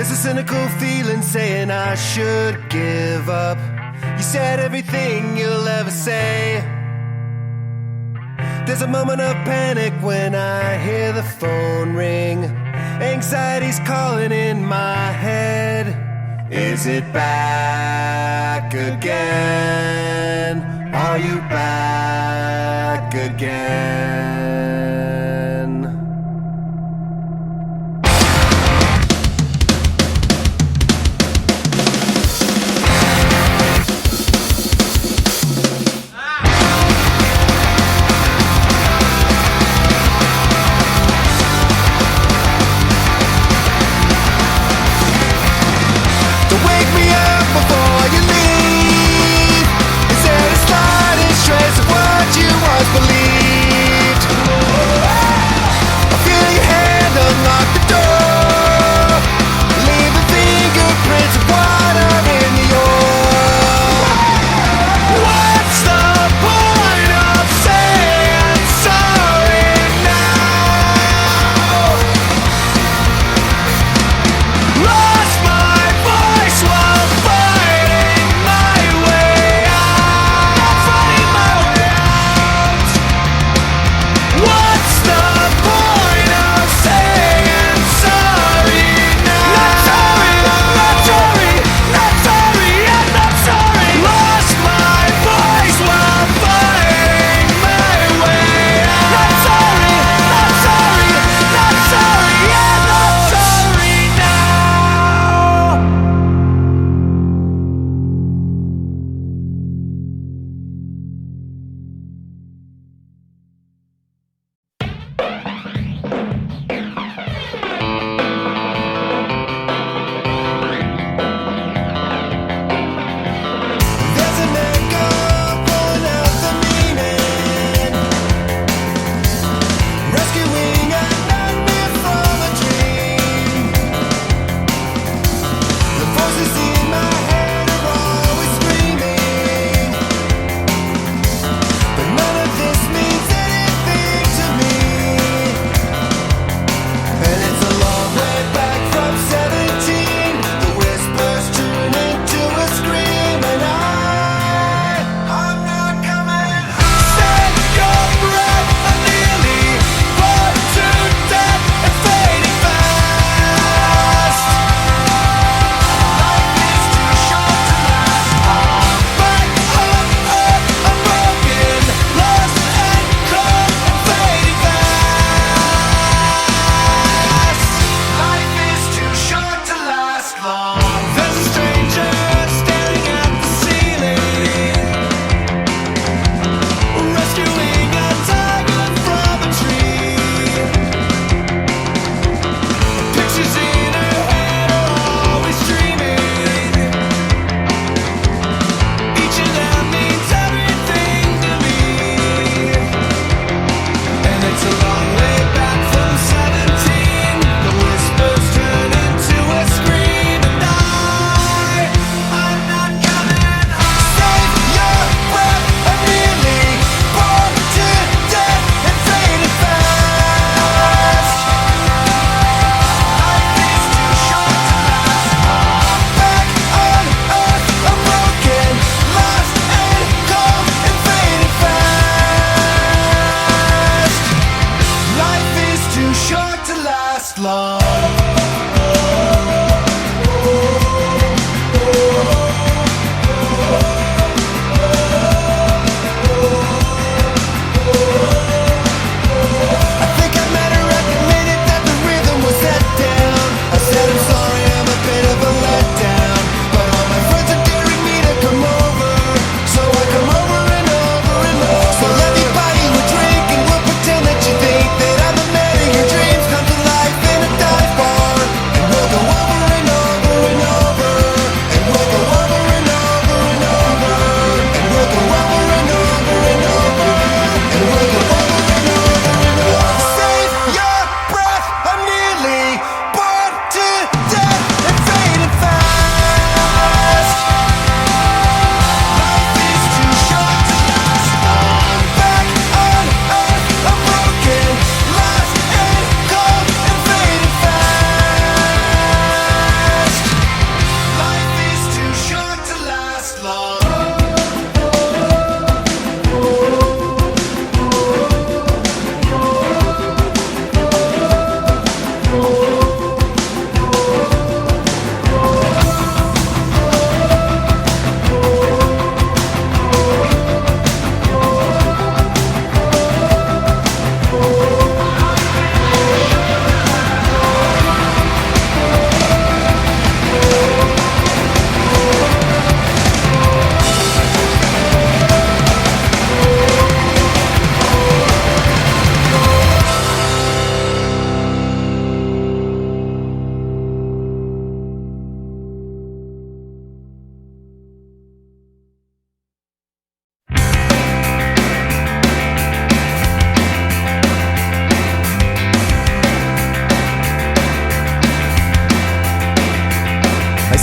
There's a cynical feeling saying I should give up. You said everything you'll ever say. There's a moment of panic when I hear the phone ring. Anxiety's calling in my head. Is it back again? Are you back again?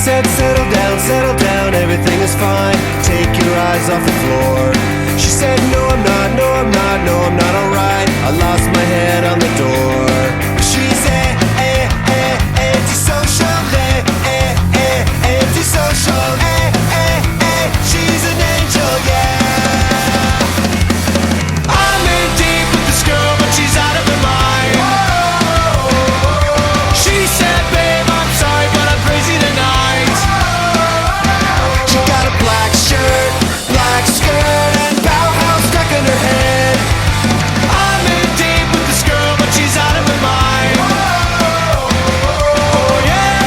said, settle down, everything is fine. Take your eyes off the floor. She said, no I'm not, no I'm not, no I'm not alright. I lost my head on the door. She's antisocial, antisocial, she's an angel, yeah. I'm in deep with this girl, but she's out of her mind. She said, babe, I'm sorry, but I'm crazy tonight. She got a black shirt, black skirt, and Bauhaus stuck in her head. I'm in deep with this girl, but she's out of her mind. Oh yeah,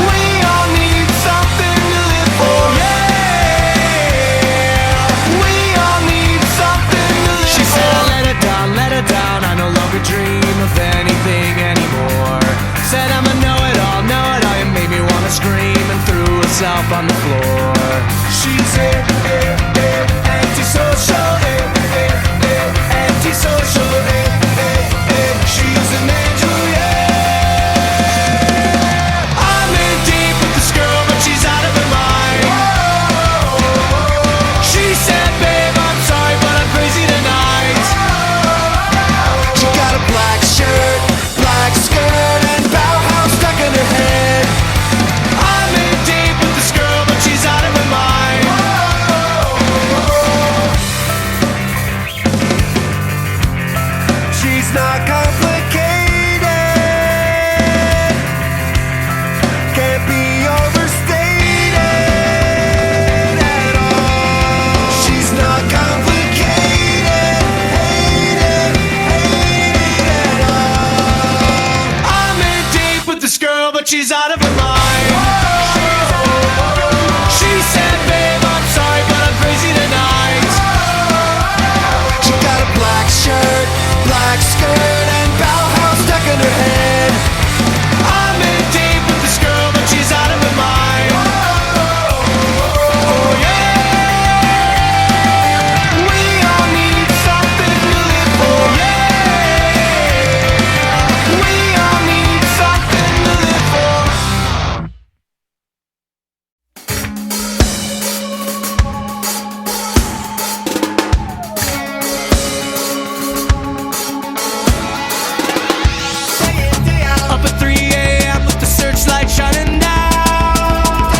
we all need something to live for. Yeah, we all need something to live for. She said, let her down, I no longer dream of anything anymore. Said I'm a know-it-all, you made me wanna scream, and threw herself on the floor. She's antisocial, antisocial, she's an angel, yeah. I'm in deep with this girl, but she's out of her mind. She said, babe, I'm sorry, but I'm crazy tonight. She got a black shirt, black skirt, and Bauhaus stuck in her head. I'm in deep with this girl, but she's out of her mind. She's not complicated, can't be overstated at all. She's not complicated, hated at all. I'm in deep with this girl, but she's out of her mind. She said, babe, I'm sorry, but I'm crazy tonight. She got a black shirt, black skirt, and Bauhaus stuck in her head. I'm in deep with this girl, but she's out of her mind. Oh yeah, we all need something to live for. Yeah, we all need something to live for. Up at 3 a.m. with the searchlight shining down.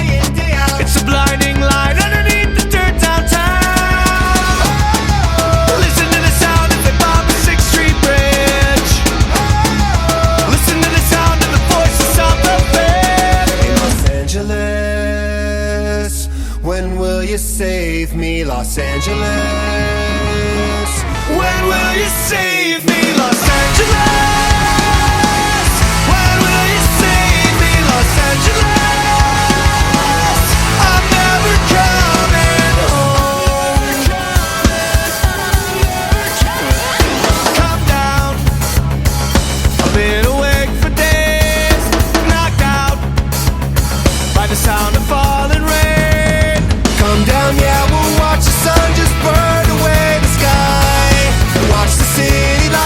It's a blinding light underneath the dirt downtown. Listen to the sound as they bomb the 6th Street Bridge. Listen to the sound of the voices of the band. Hey, Los Angeles, when will you save me, Los Angeles? When will you save me, Los Angeles? When will you save me, Los Angeles? I'm never coming home. Come down. I've been awake for days, knocked out by the sound of falling rain. Come down, yeah, we'll watch the sun just burn away the sky. Watch the city lights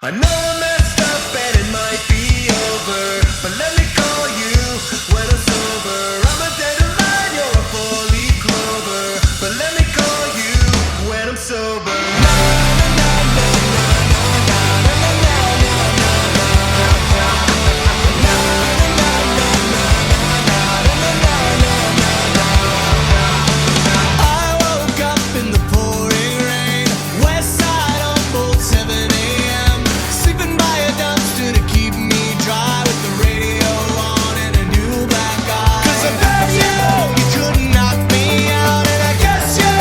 I know I messed up and it might be over, but let me call you when I'm sober. I'm a dandelion, you're a four-leaf clover, but let me call you when I'm sober. I woke up in the pouring rain, west side on bolt 7 a.m. Sleeping by a dumpster to keep me dry, with the radio on and a new black eye. 'Cause I bet you couldn't knock me out, and I guess you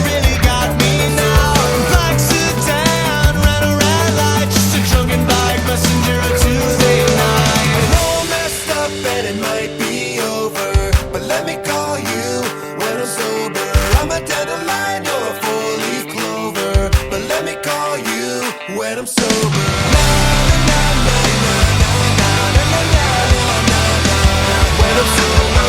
really got me now. Black sedan, ran a red light, just a drunken bike messenger of Tuesday night. I know I messed up and it might be over, but let me call you when I'm sober. I'm a dandelion, you're a four-leaf clover, but let me call you when I'm sober. When I'm sober.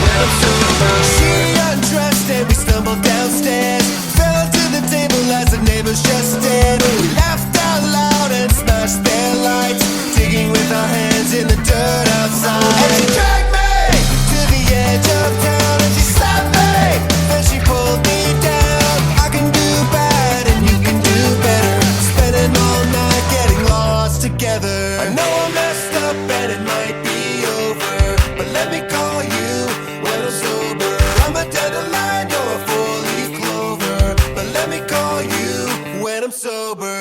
When I'm sober. She undressed and we stumbled downstairs, fell to the table as the neighbors just did. We laughed out loud and smashed their lights, digging with our hands in the dirt outside. And she dragged me to the edge of town and she slapped me, then she pulled me down. I can do bad and you can do better, spending all night getting lost together. I know I messed up and it might be over, but let me call you when I'm sober. I'm a dandelion, you're a four-leaf clover, but let me call you when I'm sober.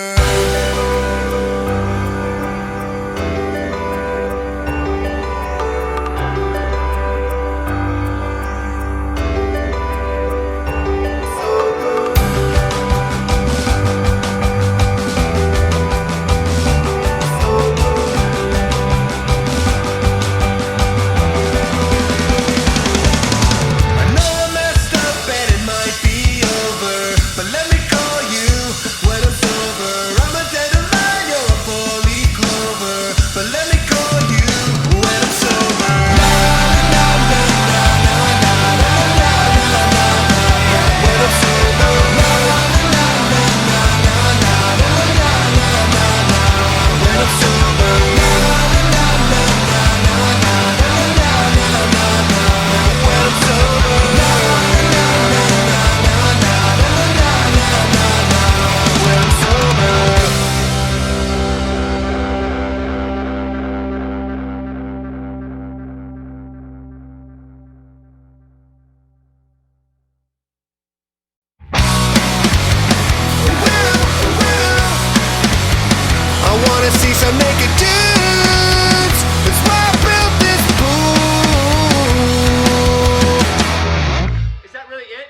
I know I messed up and it might be over, but let me call you when I'm sober. I'm a dandelion, you're a four-leaf clover, but let me call you when I'm sober. When I'm sober. When I'm sober. When I'm sober. I wanna see some naked dudes. That's why I built this pool. Is that really it?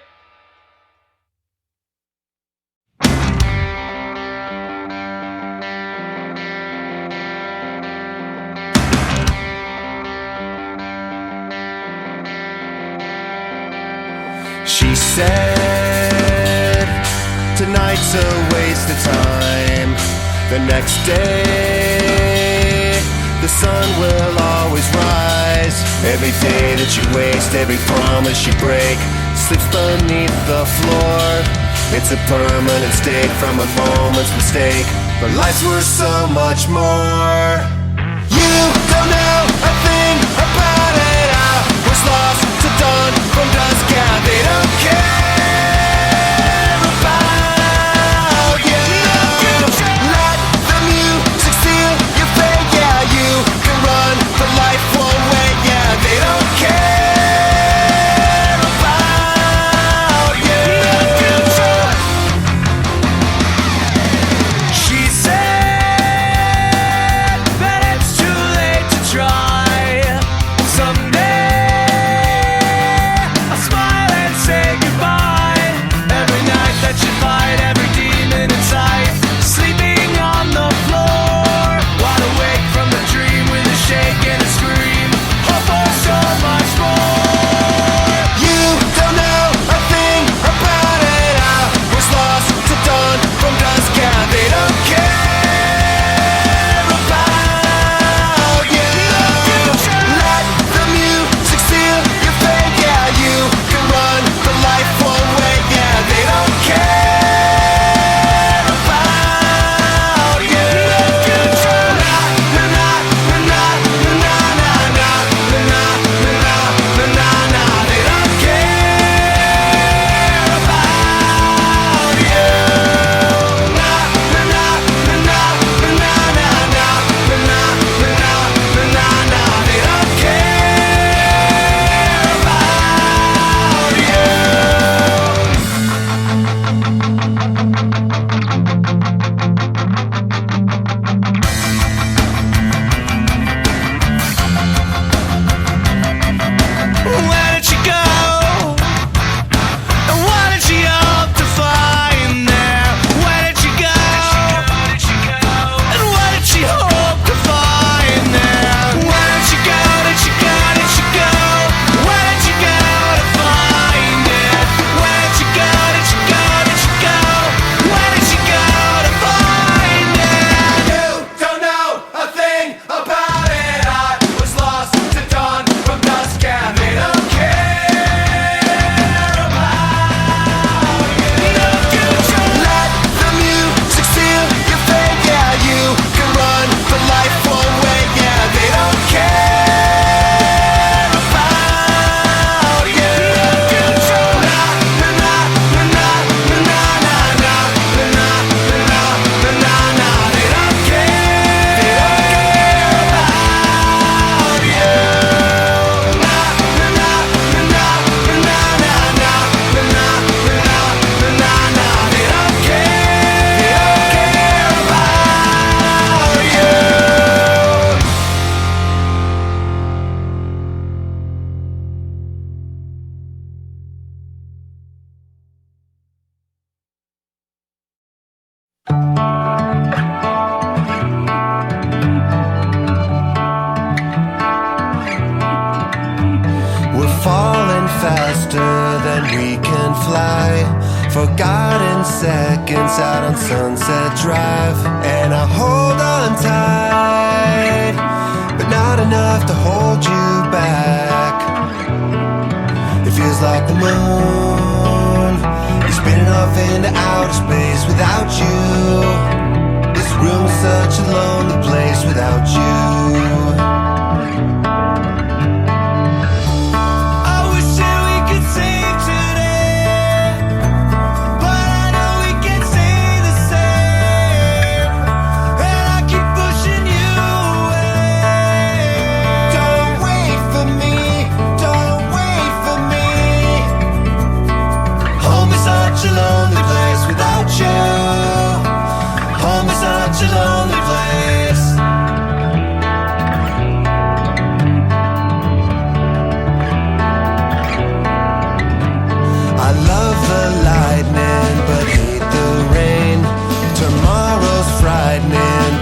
She said, tonight's a waste of time. The next day, the sun will always rise. Every day that you waste, every promise you break, slips beneath the floor. It's a permanent state from a moment's mistake, but life's worth so much more. You don't know a thing about it. I was lost to dawn from dusk. Yeah, they don't care about you. Let the music steal your fate. Yeah, you can run, but life won't wait. Yeah, they don't care about you. She said, faster than we can fly. Forgotten seconds out on Sunset Drive. And I hold on tight, but not enough to hold you back. It feels like the moon is spinning off into outer space without you. This room is such a lonely place without you.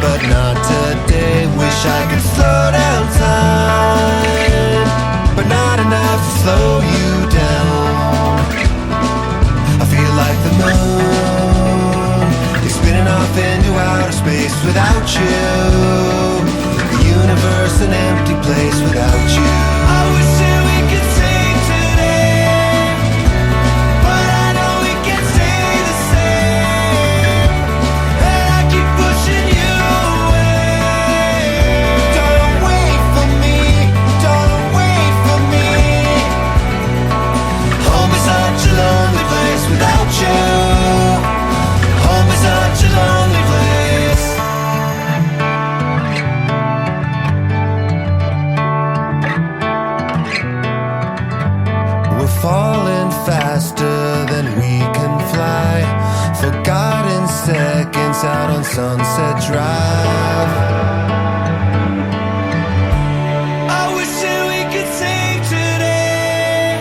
But not today. Wish I could slow down time, but not enough to slow you down. I feel like the moon is spinning off into outer space without you. The universe an empty place without you. I wish that we could save today, but I know we can't stay the same. And I keep pushing you. Lonely place without you. Home is such a lonely place. We're falling faster than we can fly. Forgotten seconds out on Sunset Drive. I wish that we could save today,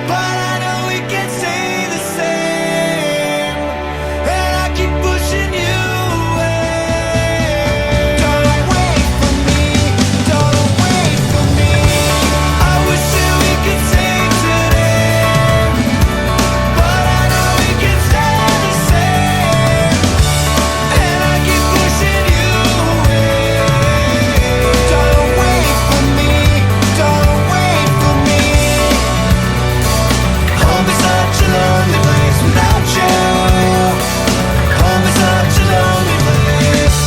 but I know we can't stay the same. And I keep pushing you away. Don't wait for me, don't wait for me. I wish that we could save today, but I know we can't stay the same. And I keep pushing you away. Don't wait for me, don't wait for me. Home is such a lonely place without you. Home is such a lonely place.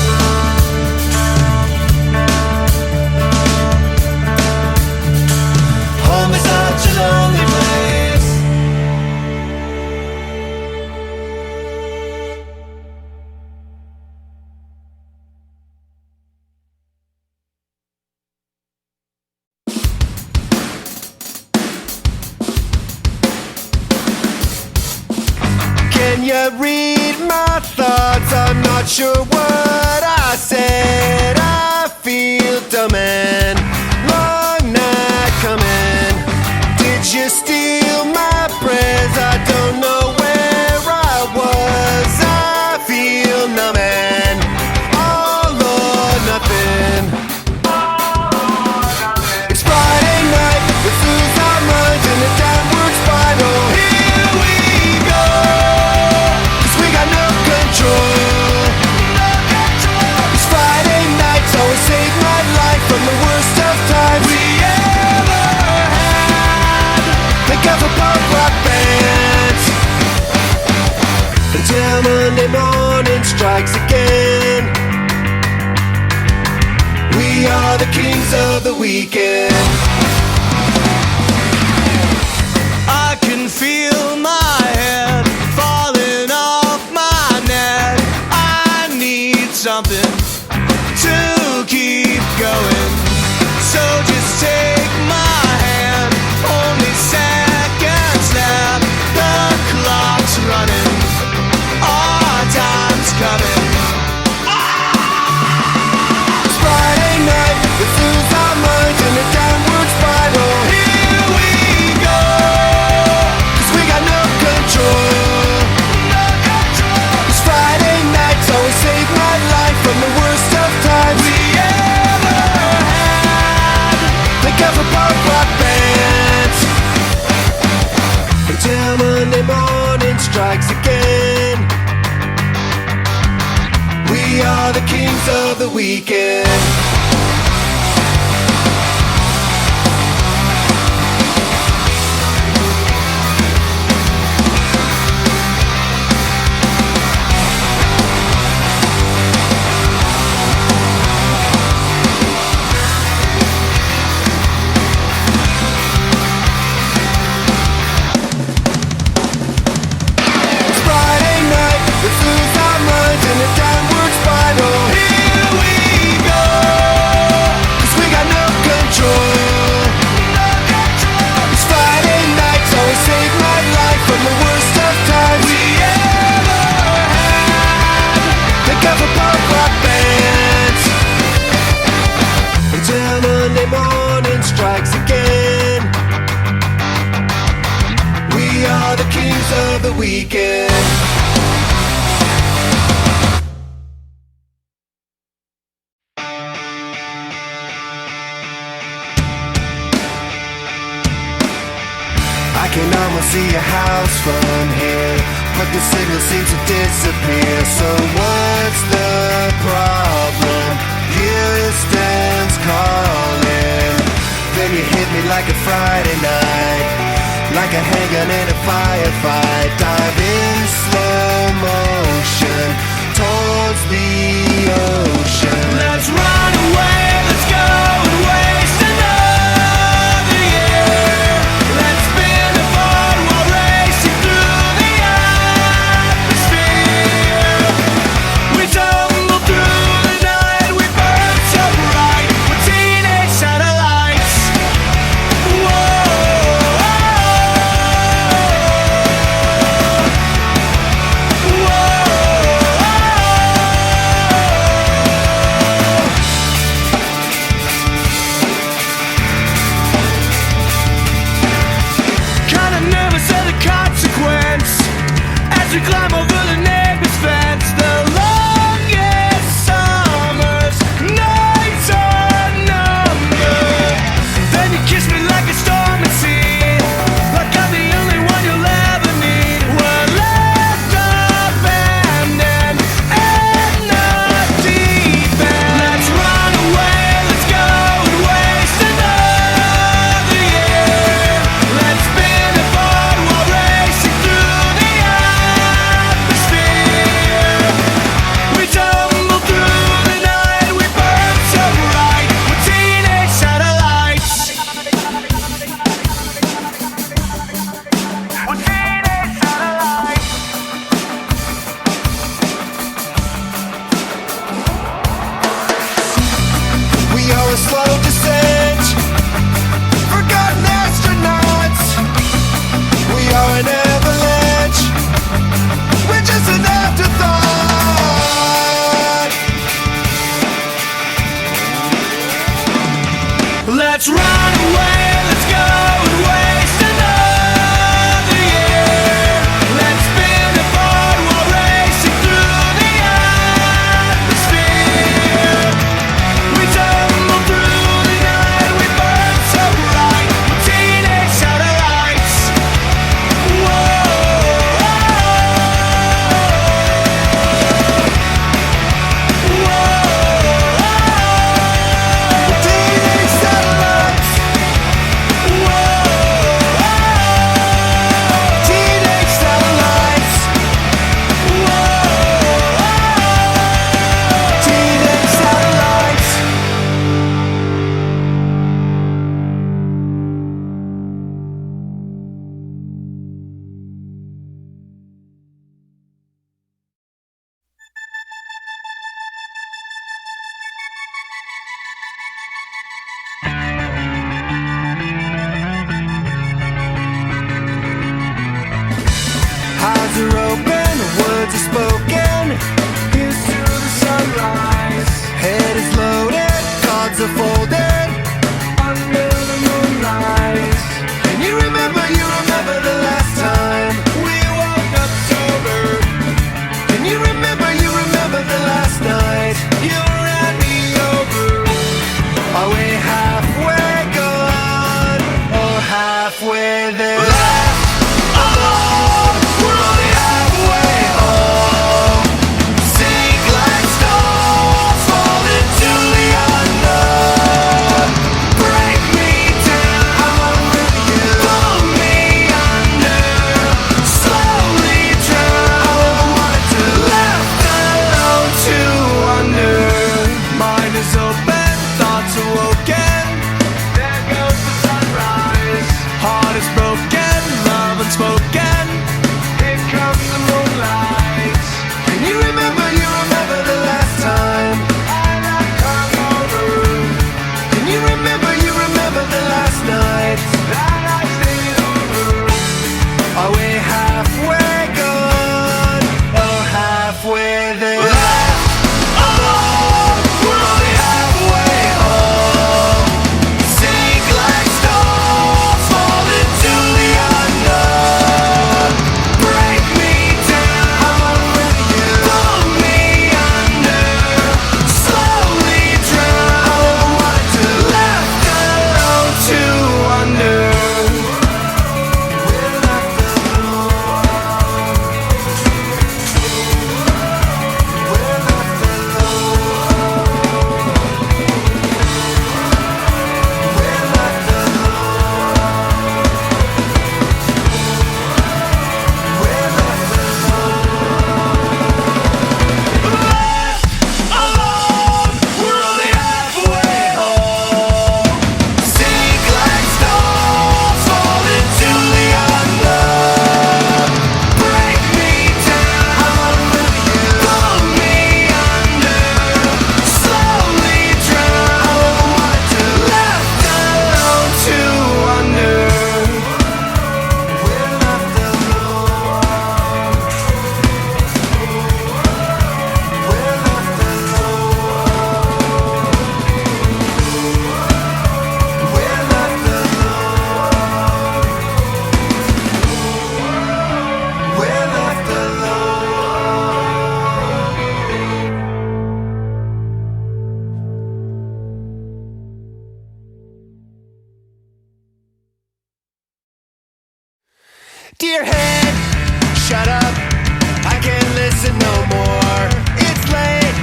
Home is such a lonely place. Can you read my thoughts? I'm not sure what I said. I feel dumb and long night coming. Did you steal my breath? I don't know where I was. I feel numb and all or nothing. It's Friday night, let's lose our minds in a downward spiral. Here we go, 'cause we got no control. It's Friday nights always save my life from the worst of times we ever had. Think of a punk rock bands until Monday morning strikes again. We are the kings of the weekend. I can feel my head falling off my neck. I need something to keep going. So just take my hand, only seconds left. The clock's running, our time's coming. It's Friday night, let's lose our minds in a downward spiral. Here we go, 'cause we got no control. It's Friday nights always save my life from the worst of times we ever had. again. We are the kings of the weekend. The weekend. I can almost see your house from here, but the signal seems to disappear. So what's the problem? Houston's calling. Then you hit me like a Friday night, like a handgun in a firefight. Dive in slow motion towards the ocean. Let's run away, let's go and waste another year. Let's spin a ball while racing through the atmosphere. We tumble through the night, we burn so bright. We're teenage satellites. Whoa. We climb over the neighbor's fence. The longest summer's nights are numbered. Then you kiss me like a storm at sea, like I'm the only one you'll ever need. We're left abandoned in the deep end. Let's run away, let's go and waste another year. Let's spin a board while racing through the we tumble through the night, we burn so bright. We're teenage satellites. We're teenage satellites. We are a slow descent, forgotten astronauts. We are an avalanche, we're just an afterthought. Let's run away, let's go and waste another year. Let's spin a board while racing through the atmosphere. We tumble through the night, we burn so bright. We're teenage satellites. Whoa. Eyes are open, words are spoken. Here's to the sunrise. Head is loaded, cards are folded under the moonlight. And you remember the last time we woke up sober. And you remember the last night you ran me over. Are we halfway gone or halfway there? We're only halfway. broken. There goes the sunrise. Heart is broken, love unspoken. Here comes the moonlight. Can you remember the last time I knocked on your roof. Can you remember the last night That I stayed over. Are we halfway gone or halfway there? Alone, we're only halfway home. Sink like stones, fall into the unknown. Break me down, pull me under. Slowly drown, left alone to wonder. Alone, we're only halfway home. Sink like stones, fall into the unknown. Break me down, pull me under. Slowly drown, left alone to wonder. We're left Dear head, shut up. I can't listen no more. It's late,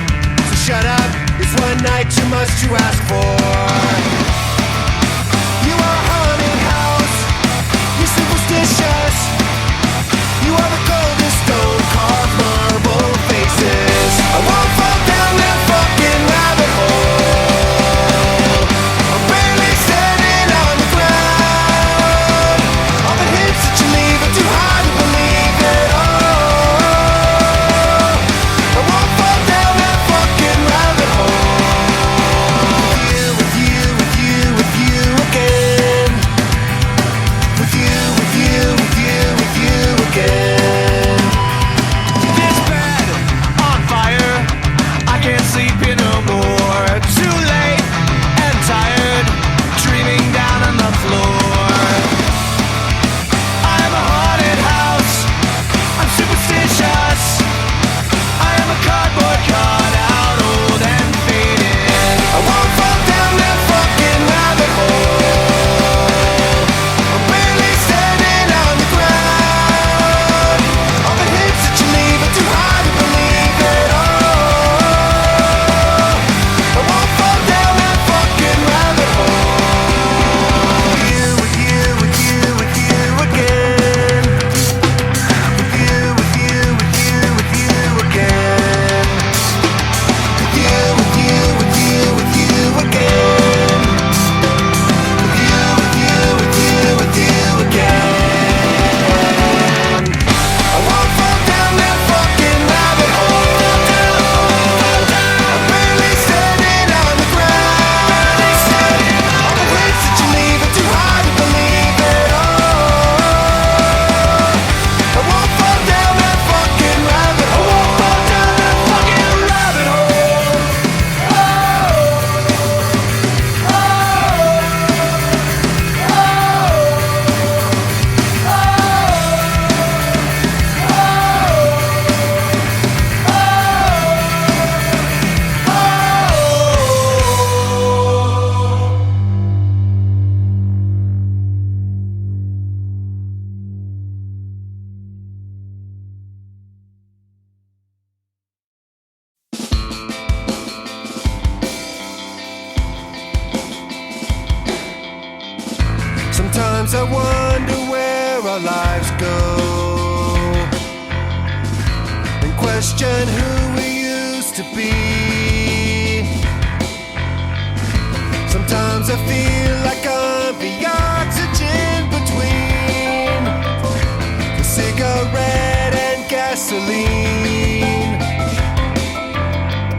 so shut up. It's one night too much to ask for. You are a haunted house. You're superstitious. You are the coldest stone carved marble faces. I won't fall down that fucking rabbit hole. I'm barely standing on the ground. All the hints that you leave are too hard to believe at all. I won't fall down that fucking rabbit hole. With you, with you, with you, with you again. With you, with you, with you, with you again. This bed on fire, I can't sleep here no more. Too late and tired, dreaming down on the floor. I am a haunted house, I'm superstitious. I am a cardboard cutout, old and faded. I won't fall down that fucking rabbit hole. I'm barely standing on the ground. All the hints that you leave are too hard to believe at all. I won't fall down that fucking rabbit hole. With you, with you, with you, with you again. With you, with you, with you, with you again. With you, with you, with you, with you again. With you, with you, with you, with you again. I won't fall down that fucking rabbit hole. I'm barely standing on the ground. All the hints that you leave are too hard to believe at all. I won't fall down that fucking rabbit hole. Sometimes I wonder where our lives go, and question who we used to be. Sometimes I feel like I'm the oxygen between the cigarette and gasoline.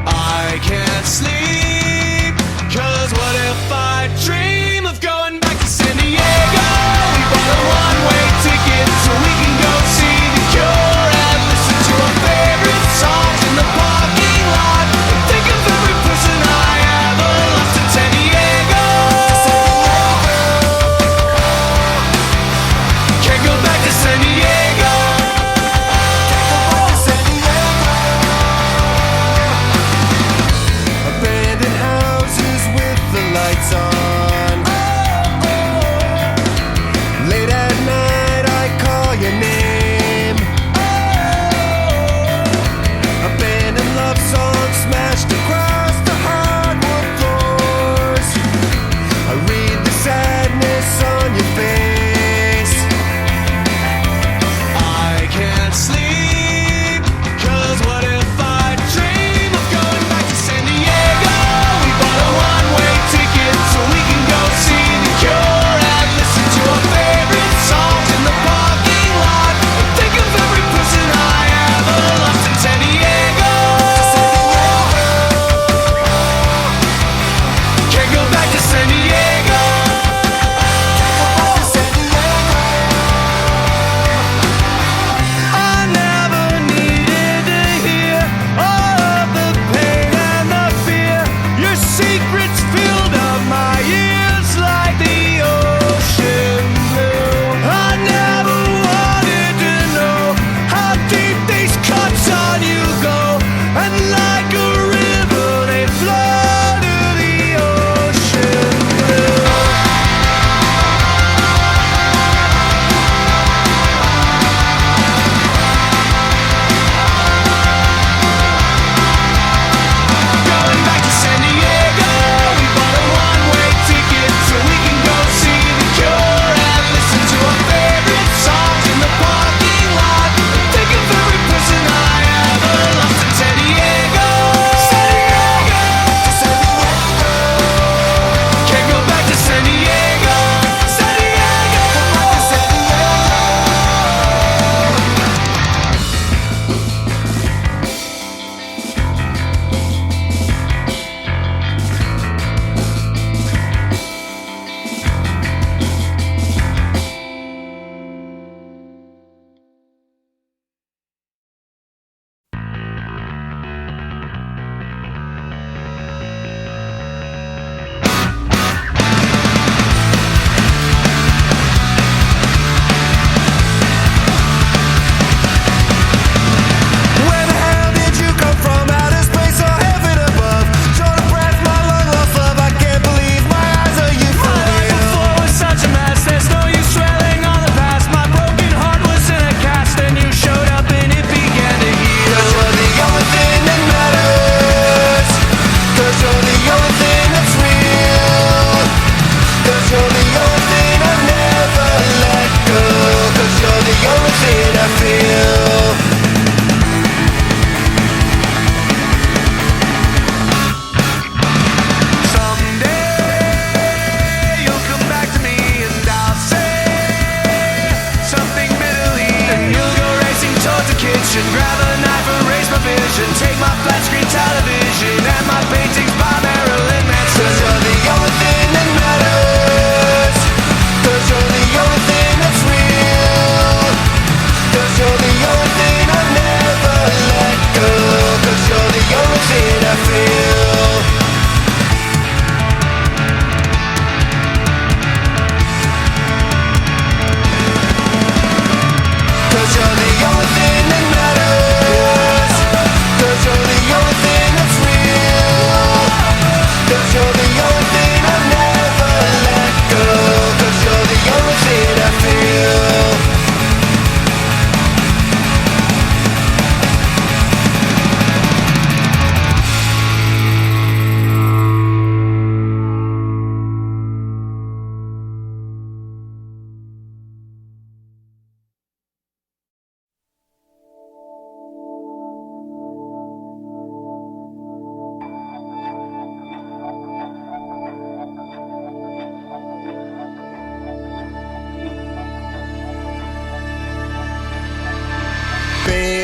I can't sleep, 'cause what if I dream of going back to San Diego? We bought a one-way ticket so we can go see The Cure and listen to our favorite songs in the parking lot, and think of every person I ever lost in San Diego.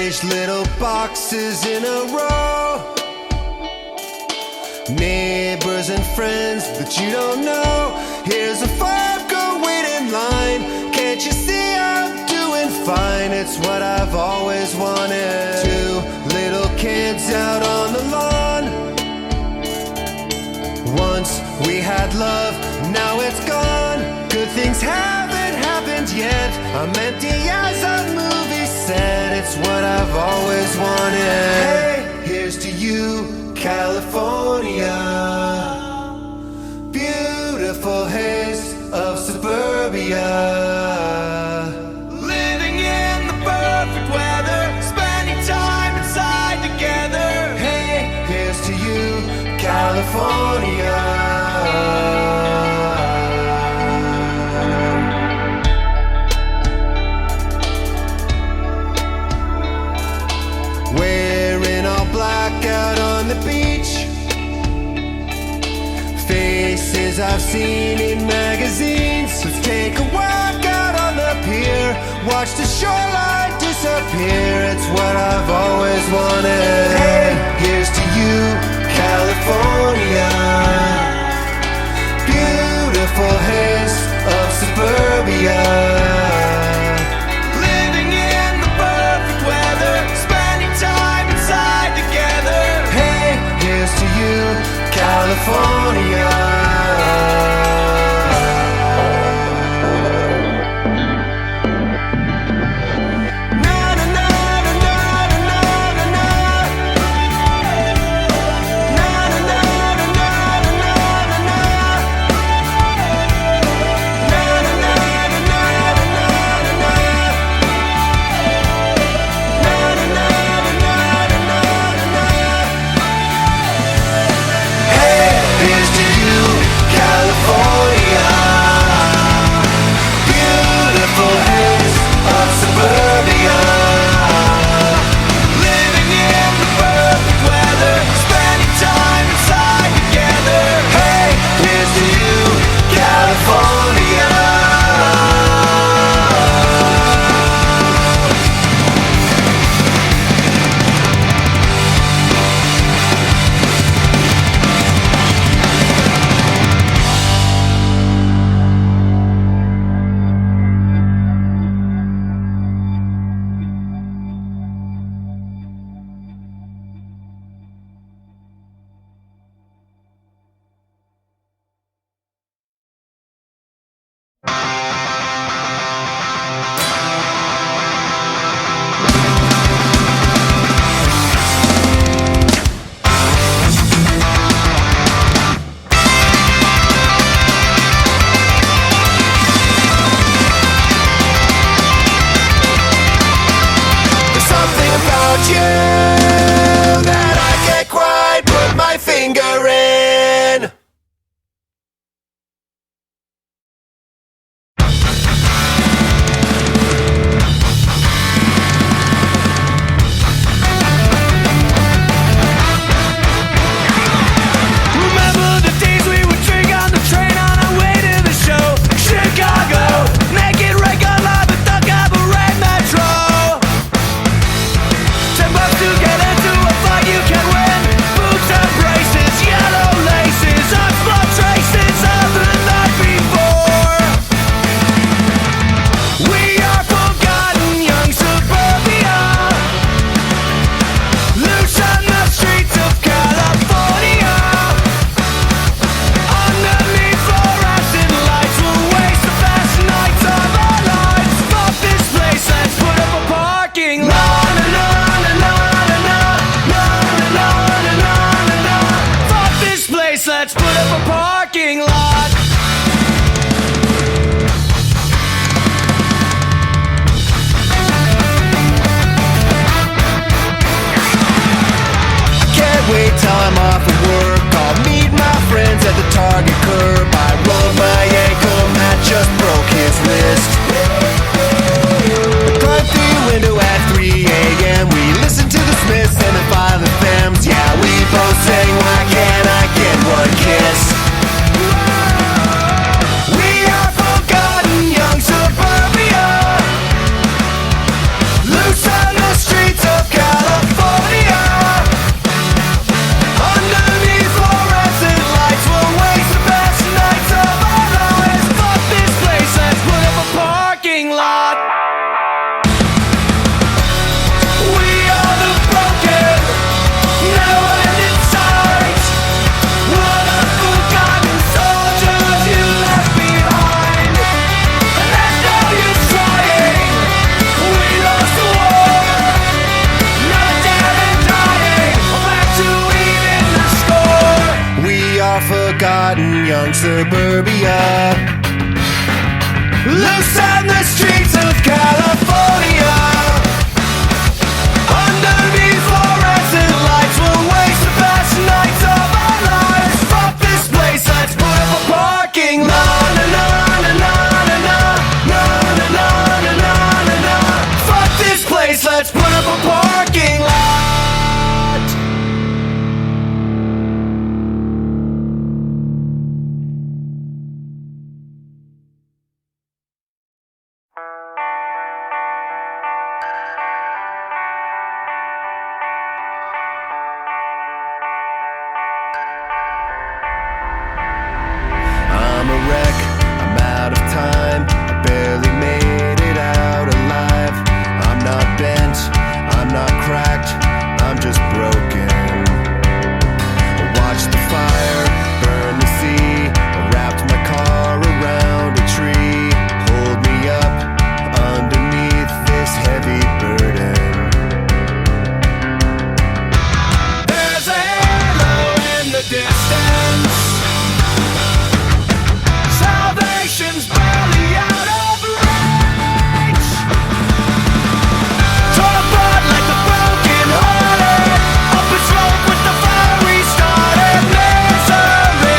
Arranged little boxes in a row. Neighbors and friends that you don't know. Here's a farm, go wait in line. Can't you see I'm doing fine? It's what I've always wanted. Two little kids out on the lawn. Once we had love, now it's gone. Good things haven't happened yet. I'm empty as a movie set. It's what I've always wanted. Hey, here's to you, California. Beautiful haze of suburbia. Living in the perfect weather, spending time inside together. Hey, here's to you, California. Wearing all black out on the beach. Faces I've seen in magazines. Let's take a walk out on the pier. Watch the shoreline disappear. It's what I've always wanted. Hey, here's to you, California. Beautiful haze of suburbia. Living in the perfect weather, spending time inside together. Hey, here's to you, California. young suburbia. Loose on the streets of California. Underneath fluorescent lights, we'll waste the best nights of our lives. Fuck this place, let's put up a parking lot. Na na na na na na na na na na na na. Fuck this place, let's put up a parking lot. I'm a wreck, I'm out of time, I barely made it out alive. I'm not bent, I'm not cracked, I'm just broken. I watched the fire burn the sea, I wrapped my car around a tree. Hold me up underneath this heavy burden. There's a halo in the distance. Salvation's barely out of reach. Torn apart like the broken hearted. Up in smoke with the fire we started. Misery,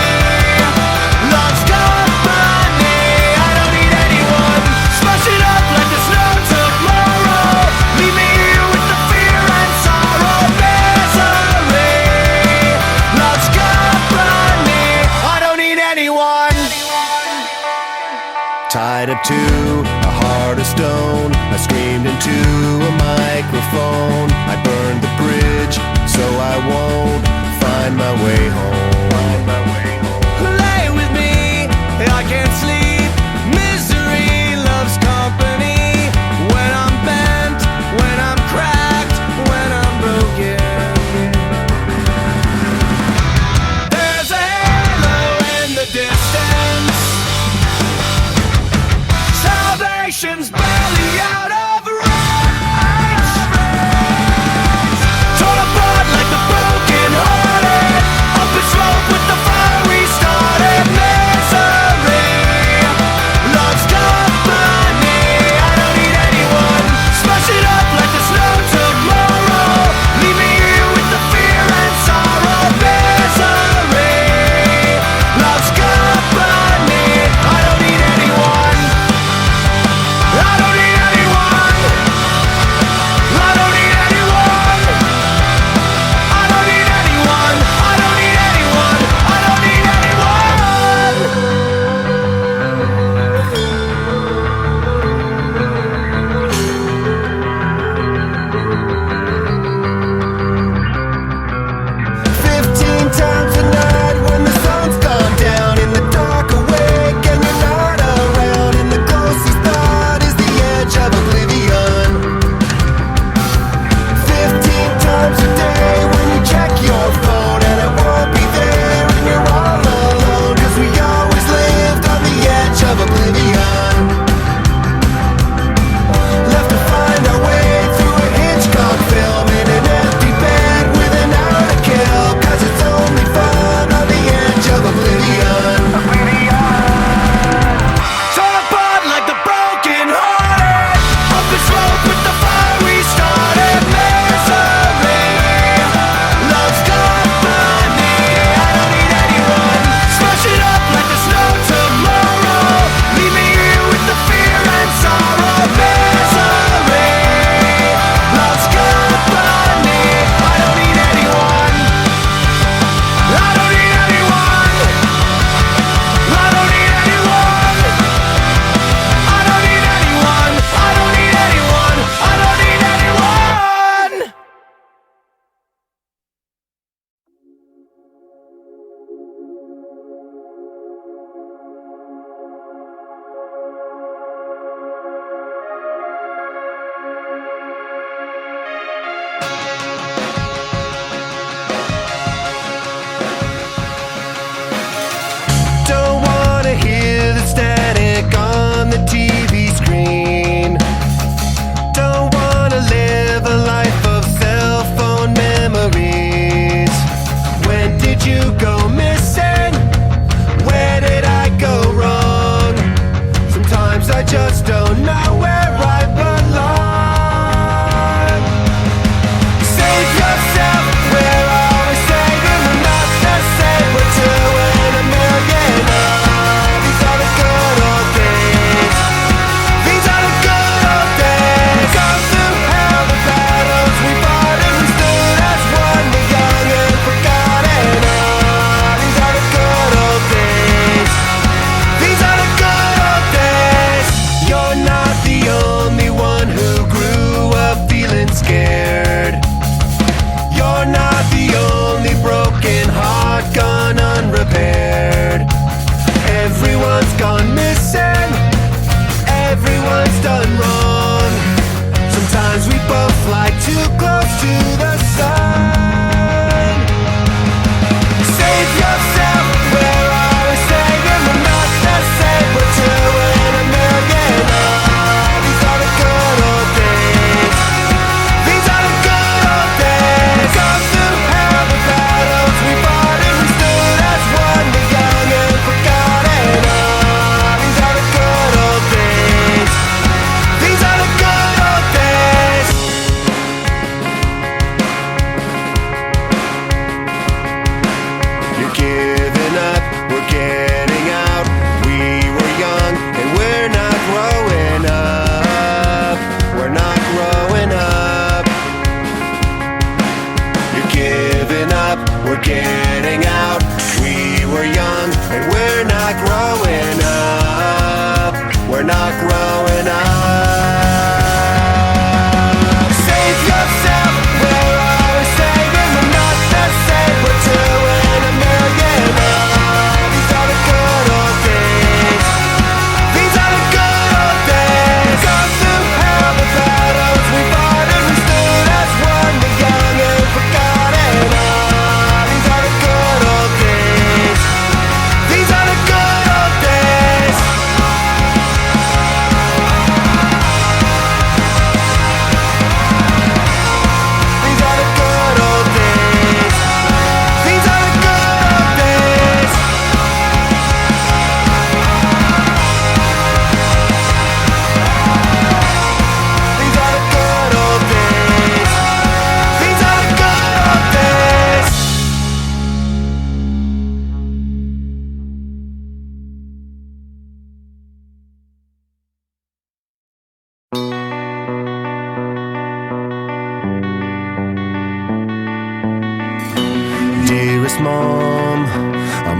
love's company. I don't need anyone. Smash it up like there's no tomorrow. Leave me here with the fear and sorrow. Misery, love's company. I don't need anyone. Tied up to a heart of stone, I screamed into a microphone. I burned the bridge so I won't find my way home. Lay with me, I can't sleep. Misery loves company. When I'm bent, when I'm cracked, when I'm broken. There's a halo in the distance. Salvation's barely out of reach. Torn apart like the broken hearted. Up in smoke with the fire we started. Misery, love's company.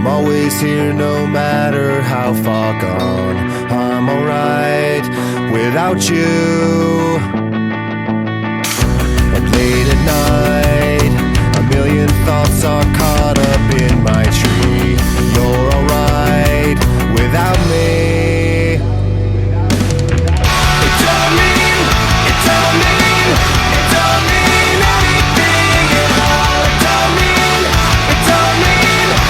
I'm always here no matter how far gone. I'm alright without you. And late at night, a million thoughts are caught up in my tree. You're alright without me. It don't mean anything at all. It don't mean anything.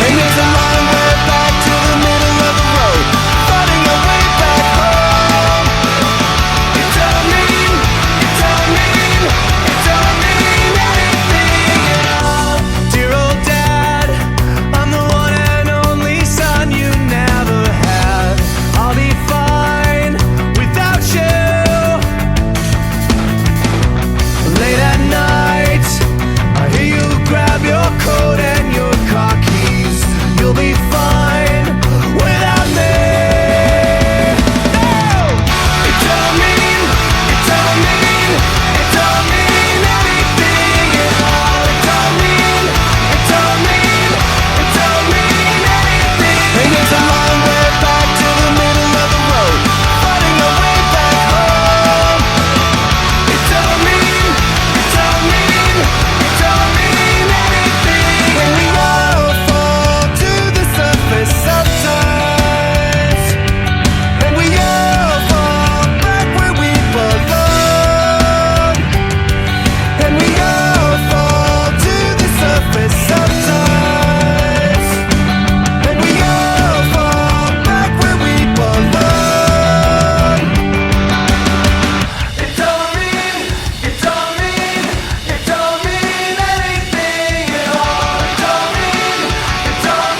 And it's a long way back to the middle of the road, finding our way back home. It don't mean anything at all. Dear old dad, I'm the one and only son you never had. I'll be fine without you. Late at night, I hear you grab your coat and your car keys. You'll be fine without me. No! It don't mean anything at all. It don't mean anything. And it's a long way back to the middle of the road, finding our way back home. It don't mean anything. And we all fall to the surface sometimes, and we all fall back where we belong. And we all fall to the surface sometimes, and we all fall back where we belong. It don't mean anything at all. It don't mean anything.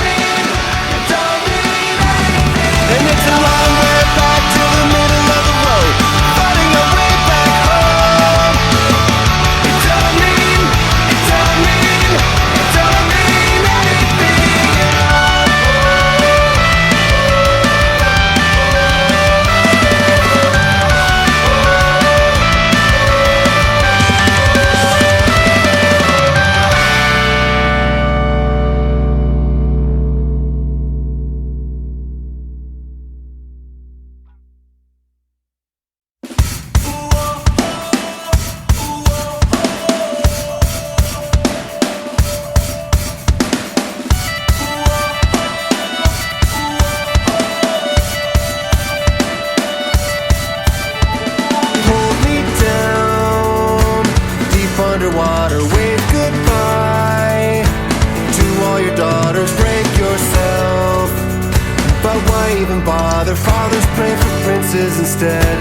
And it's a long way back to the middle of the road, finding our way back home. It don't mean anything at all. Hold me down, deep underwater, wave goodbye to all your daughters, break yourself. But why even bother? Fathers pray for princes instead.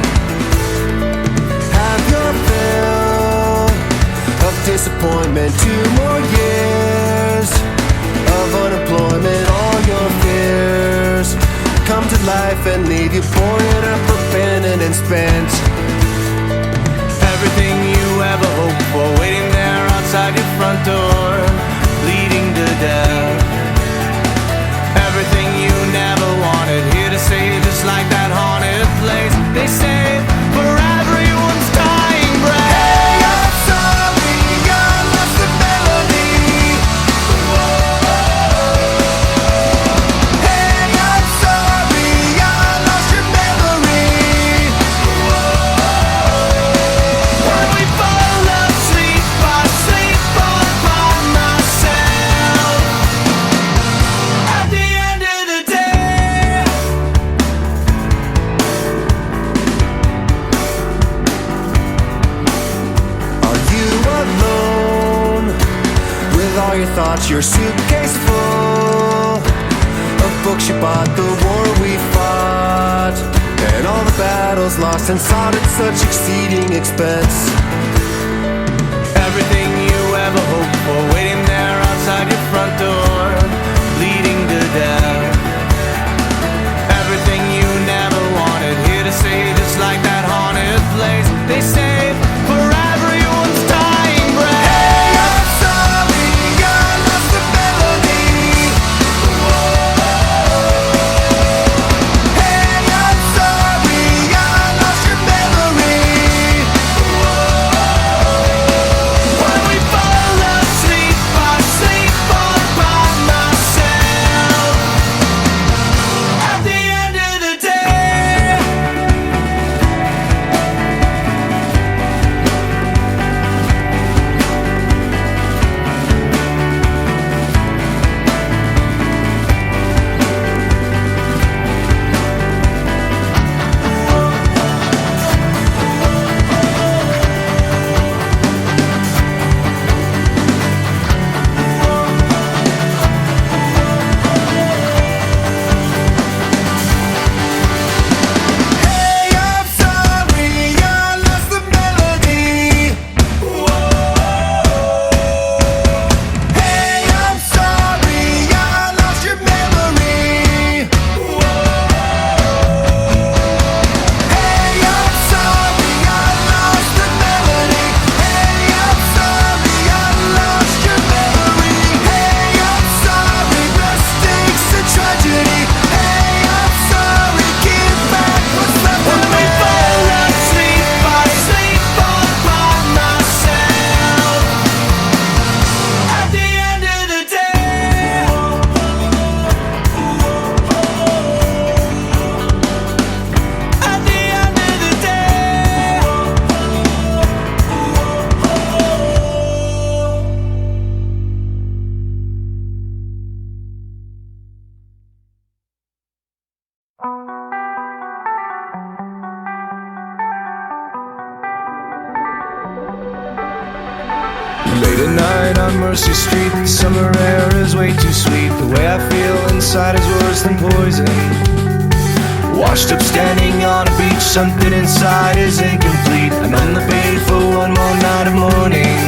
Have your fill of disappointment, 2 more years of unemployment. All your fears come to life and leave you pouring up, abandoned and spent. Everything you ever hoped for, waiting there outside your front door, bleeding to death. Everything you never wanted, here to stay, just like that haunted place. They say for everyone's dying breath. Hey, I'm sorry, I lost the melody. Hey, I'm sorry, I lost your memory. When we fall asleep, I sleep all by myself. At the end of the day, are you alone with all your thoughts, your suitcase full of books you bought, the war we fought, and all the battles lost and sought at such exceeding expense? Everything you ever hoped for, waiting there outside your front door, bleeding to death. Everything you never wanted, here to stay, just like that haunted place. They say for everyone's dying breath. Hey, I'm sorry, I lost the melody. Hey, I'm sorry, I lost your memory. Tonight on Mercy Street, the summer air is way too sweet. The way I feel inside is worse than poison. Washed up standing on a beach, something inside is incomplete. I'm on the bait for one more night of mourning.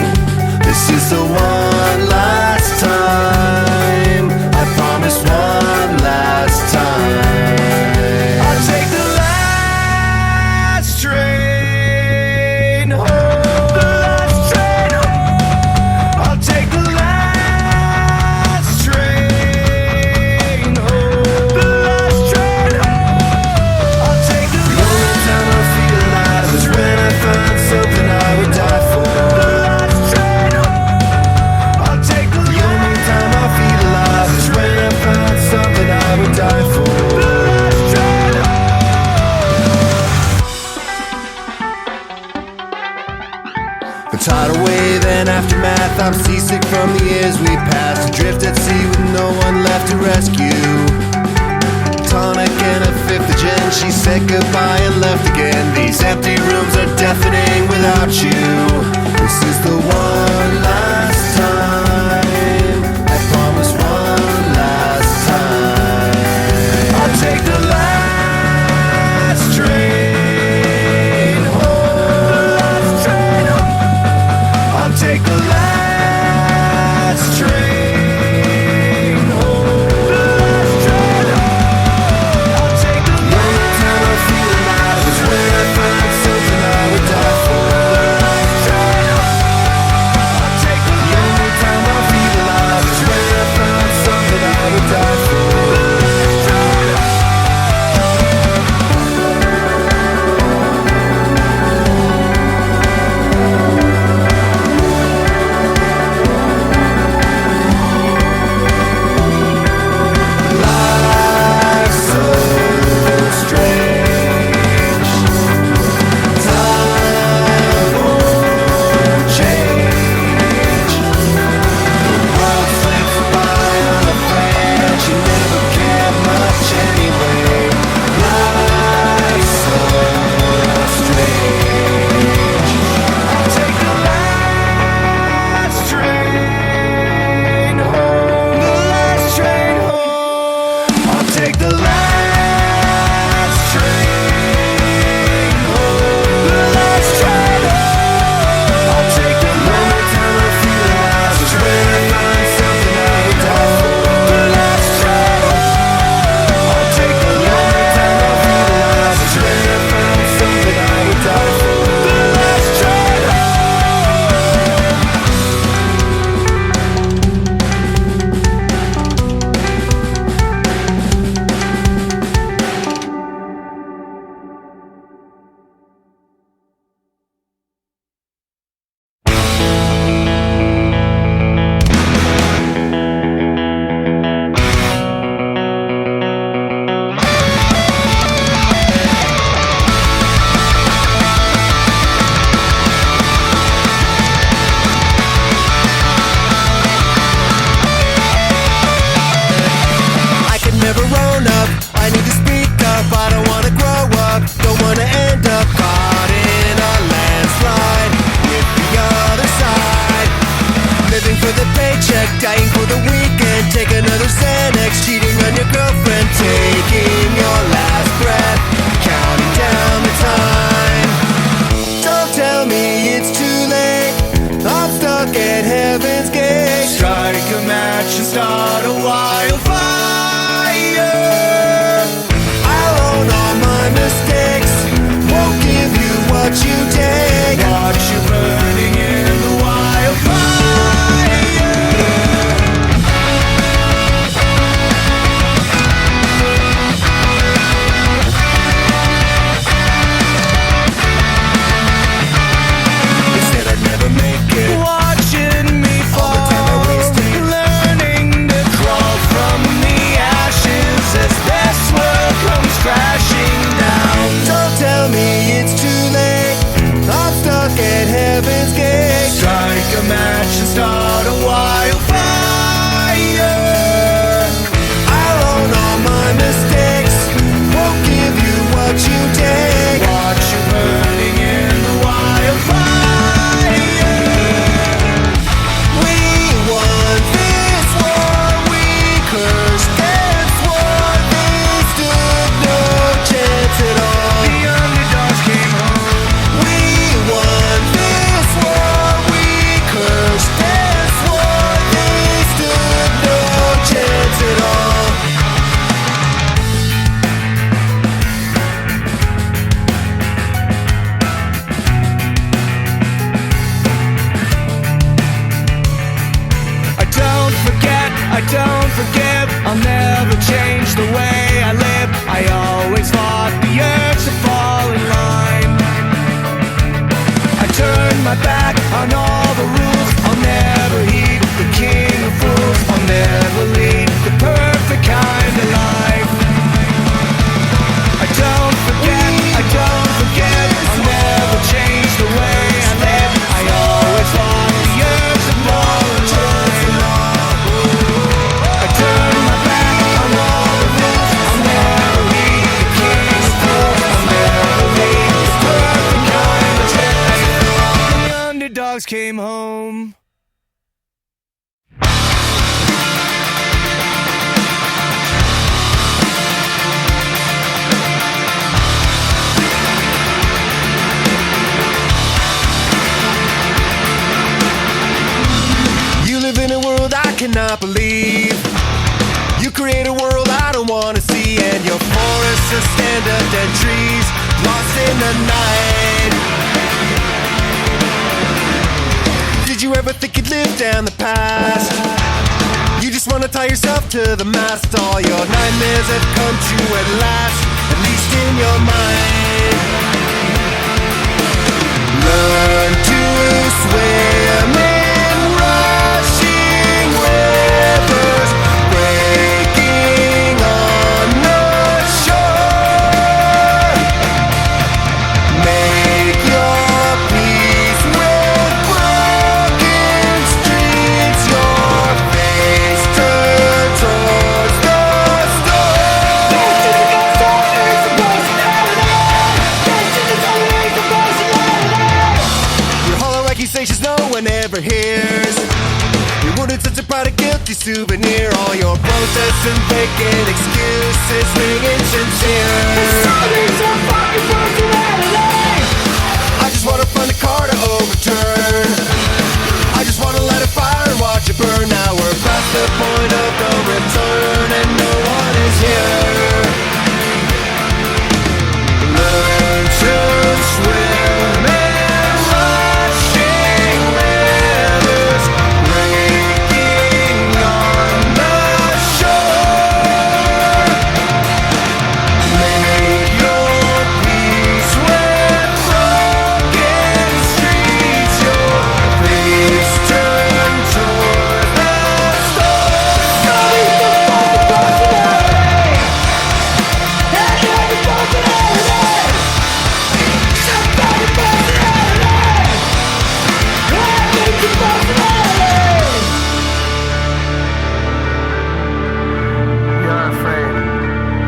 This is the one last time, I promise one last time. I'll take the last train home. The last train home. I'll take the last train home. The last train home. I'll take the only time I feel alive is when I find something I would die for. The last train home. I'll take the only time I feel alive is when I find something I would die for. The last train home. The tidal wave and aftermath, I'm seasick from the years we passed. Adrift at sea with no one left to rescue. Tonic and a fifth of gin, she said goodbye and left again. These empty rooms are deafening without you. This is the one last time, I promise one last time. I'll take the last train home. The last train home. I'll take the last train home. The last train home. I'll take the only time I feel alive is when I find something I would die for. The last train home. I'll take the only time I feel alive is when I find something I would die for. The last train home. Life's so strange. Time won't change. The world slips by on a flash. You never cared much anyway. Life's so strange. I'll take the last train home. The last train home. I'll take the last train home. The last train home. I'll take the only time I feel alive is when I find something I would die for. The last train home. I'll take the only time I feel alive is when I find something I would die for. The last train home. I could never own up, I need to speak up. I don't wanna grow up, don't wanna end up caught in a landslide with the other side. Living for the paycheck, dying for the weekend. Take another Xanax, cheating on your girlfriend. Taking your last breath, counting down the time. Don't tell me it's too late, I'm stuck at heaven's gate. Strike a match and start a wildfire. came home. You live in a world I cannot believe. You create a world I don't wanna see, and your forests are stand-up dead trees, lost in the night. Did you ever think you'd live down the past? You just wanna tie yourself to the mast. All your nightmares have come true at last, at least in your mind. Learn to swim in rushing rivers, breaking on the shore. Make your peace with broken streets, your face turned towards the You're hollow accusations no one ever hears. Your wounded sense of pride, a guilty souvenir. All your protests and vacant excuses ringing sincere. I just wanna find a car to overturn. I just wanna light a fire and watch it burn. Now we're past the point of no return, and no one is here. Learn to swim in rushing rivers, breaking on the shore. Make your peace with broken streets, your face turned toward the We are afraid,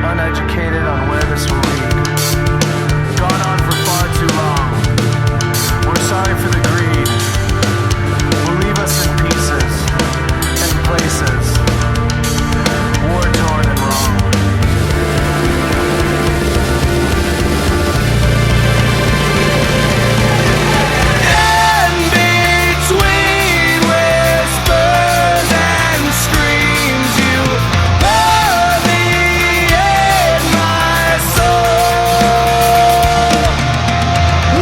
uneducated on where this will lead. Gone on for far too long. We're sorry for the greed. Will leave us in pieces and places, war torn and wrong. Between whispers and screams, you permeate my soul.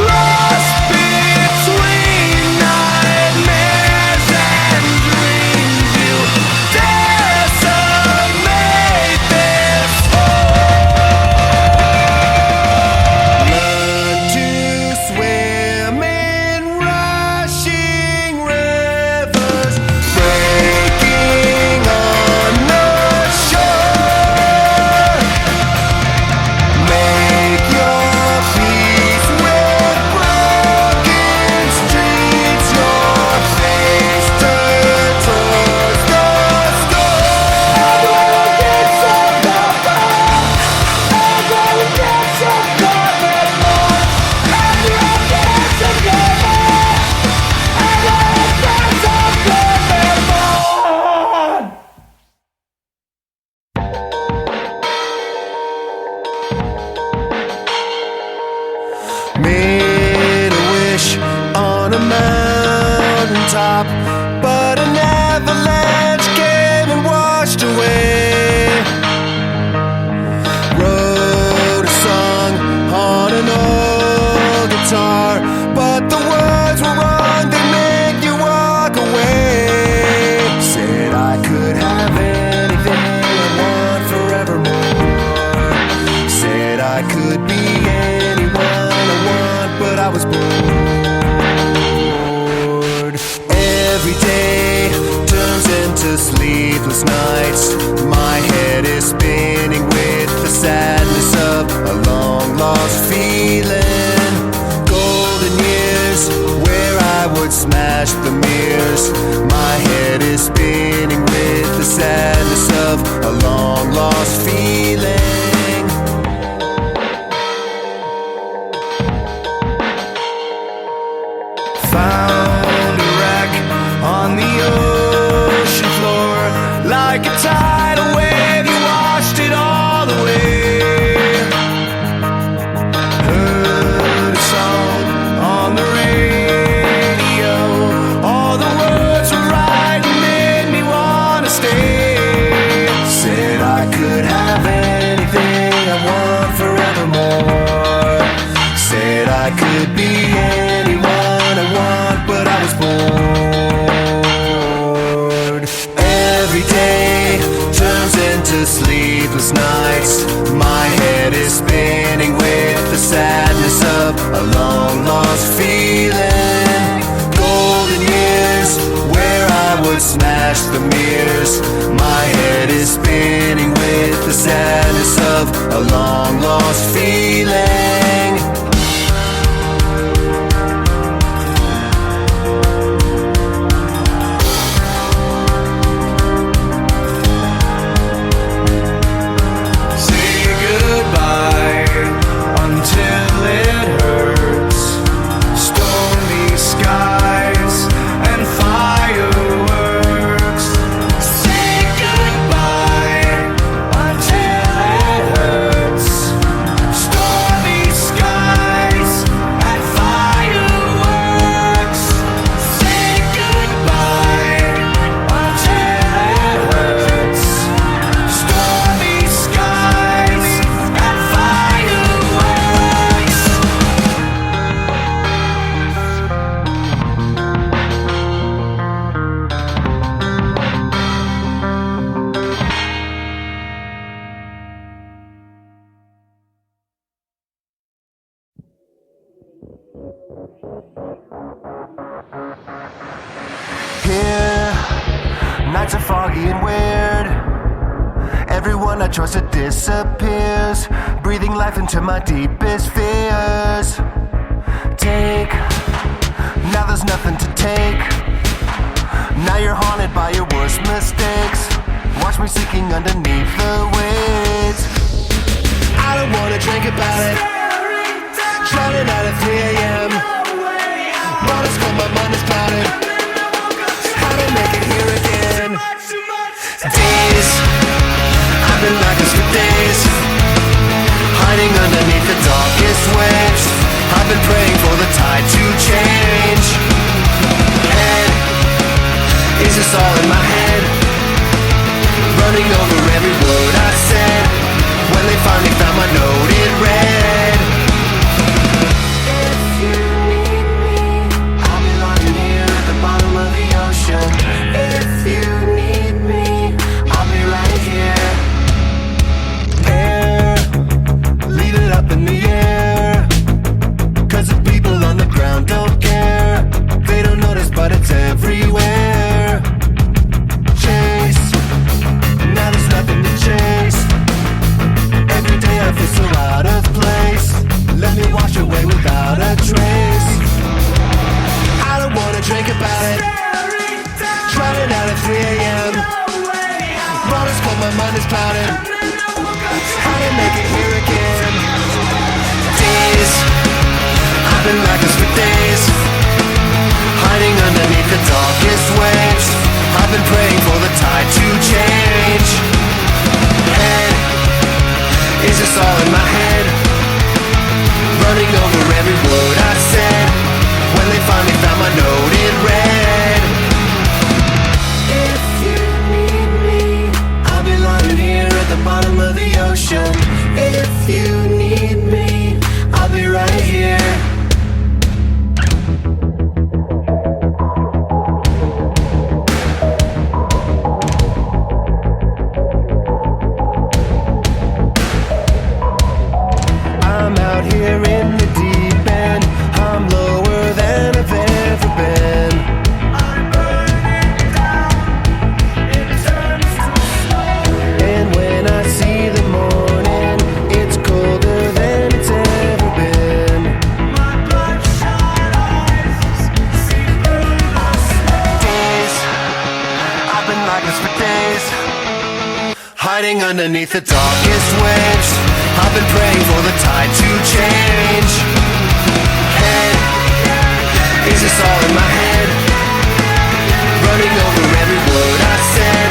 Lost between nightmares and dreams, you decimate this Learn to swim in rushing rivers, breaking on the shore. Make your peace with broken streets, your face turned towards the Made a wish on a mountaintop, but an avalanche came and washed away. Wrote a song on an old guitar, but the words were wrong, they make you walk away. Said I could have anything I want forevermore. Said I could be anyone I want, but I was bored. Every day turns into sleepless nights. My head is spinning with the sadness of a long lost feeling. Golden years where I would smash the mirrors. My head is spinning with the sadness of a long lost feeling. Found sadness of a long lost feeling. Say goodbye until it hurts. Stormy skies and fireworks. Say goodbye until it hurts. Stormy skies and fireworks. Say goodbye until it hurts. Stormy skies and fireworks. Here, nights are foggy and weird. Everyone I trusted disappears, breathing life into my deepest fears. Take, now there's nothing to take. Now you're haunted by your worst mistakes. Watch me sinking underneath the waves. I don't wanna drink about it. Drowning out at 3 a.m. Water's cold, my mind is clouded. How to make it here again? Days, I've been like this for days, hiding underneath the darkest waves. I've been praying for the tide to change. Head, is this all in my head? Running over every word I said. When they finally found my note, it read, if you need me, I'll be lying here at the bottom of the ocean. If you need me, I'll be right here. Air, leave it up in the air, 'cause the people on the ground don't care. They don't notice, but it's everywhere. Chase, now there's nothing to chase. Every day I feel so out of place. Let me wash away without a trace. I don't wanna drink about it. Drowning out at 3 a.m. Water's cold, my mind is clouded. How to make it here again? Days, I've been like this for days, hiding underneath the darkest waves. I've been praying for the tide to change. Head, is this all in my head? Running over every word I said. When they finally found my note, it read, if you need me, I'll be lying here at the bottom of the ocean. If you need me, I'll be right here. I'm out here in the deep end. I'm lower than I've ever been. I'm burning down, it turns to snow. And when I see the morning, it's colder than it's ever been. My bloodshot eyes see through the snow. Days, I've been like this for days, hiding underneath the darkest waves. I've been praying for the tide to change. Head, is this all in my head? Running over every word I said.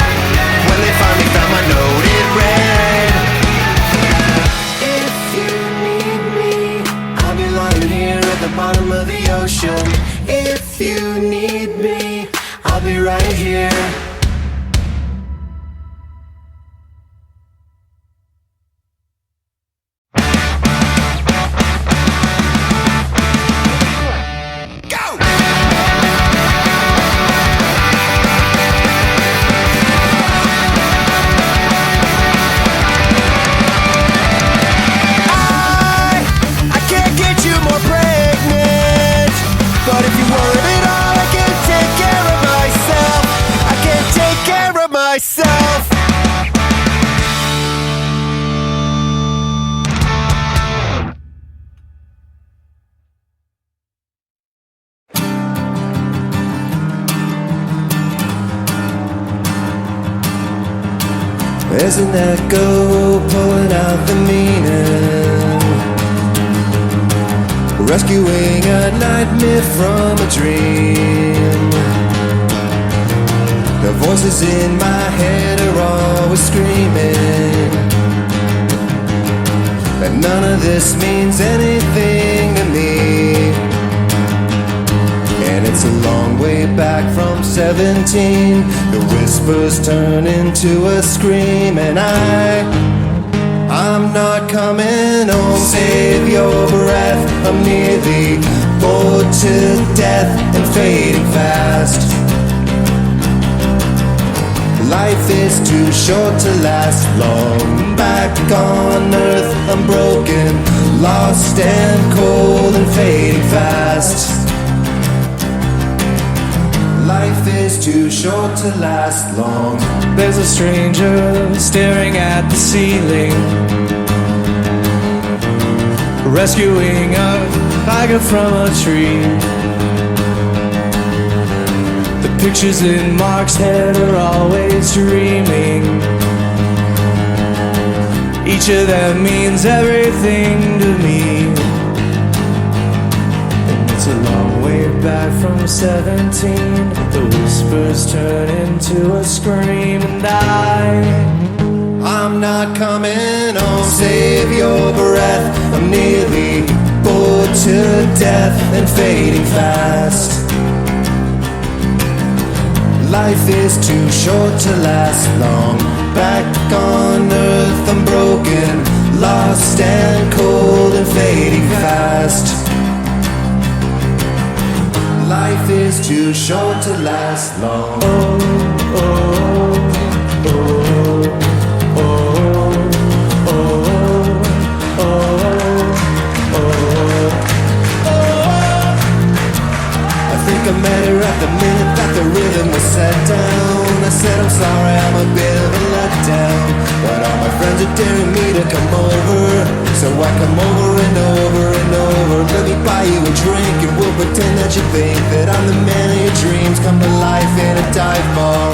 When they finally found my note, it read, if you need me, I'll be lying here at the bottom of the ocean. If you need me, I'll be right here. I can't get you more pregnant, but if you want it all, I can take care of myself. I can't There's an echo pulling out the meaning, rescuing a nightmare from a dream. The voices in my head are always screaming that none of this means anything to me. And it's a long way back from 17. The whispers turn into a scream, and I'm not coming home. Save your breath, I'm nearly bored to death and fading fast. Life is too short to last long. Back on earth, I'm broken, lost and cold and fading fast. Life is too short to last long. There's a stranger staring at the ceiling, rescuing a tiger from a tree. The pictures in Mark's head are always dreaming. Each of them means everything to me. And it's a long way back from 17. The whispers turn into a scream, and I'm not coming home. Save your breath, I'm nearly bored to death and fading fast. Life is too short to last long. Back on earth, I'm broken, lost and cold and fading fast. Life is too short to last long. I met her at the minute that the rhythm was set down. I said I'm sorry, I'm a bit of a letdown, but all my friends are daring me to come over, so I come over and over and over. Let me buy you a drink and we'll pretend that you think that I'm the man of your dreams come to life in a dive bar.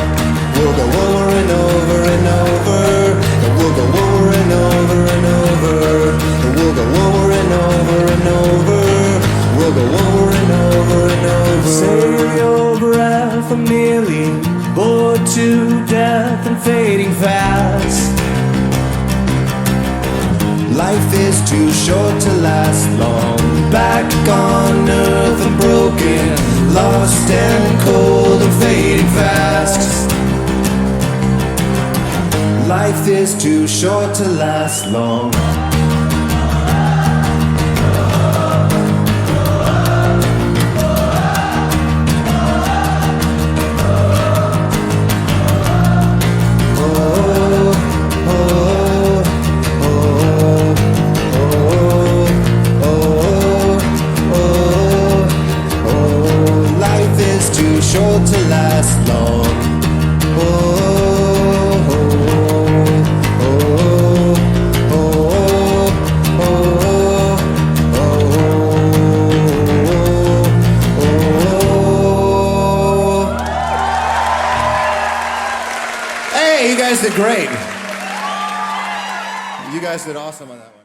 We'll go over and over and over, and we'll go over and over and over, and we'll go over and over and over. We'll go over and over and over. save your breath, I'm nearly bored to death and fading fast. Life is too short to last long. Back on earth, I'm broken, lost and cold and fading fast. Life is too short to last long. Short to last long. Hey, you guys did great. You guys did awesome on that one.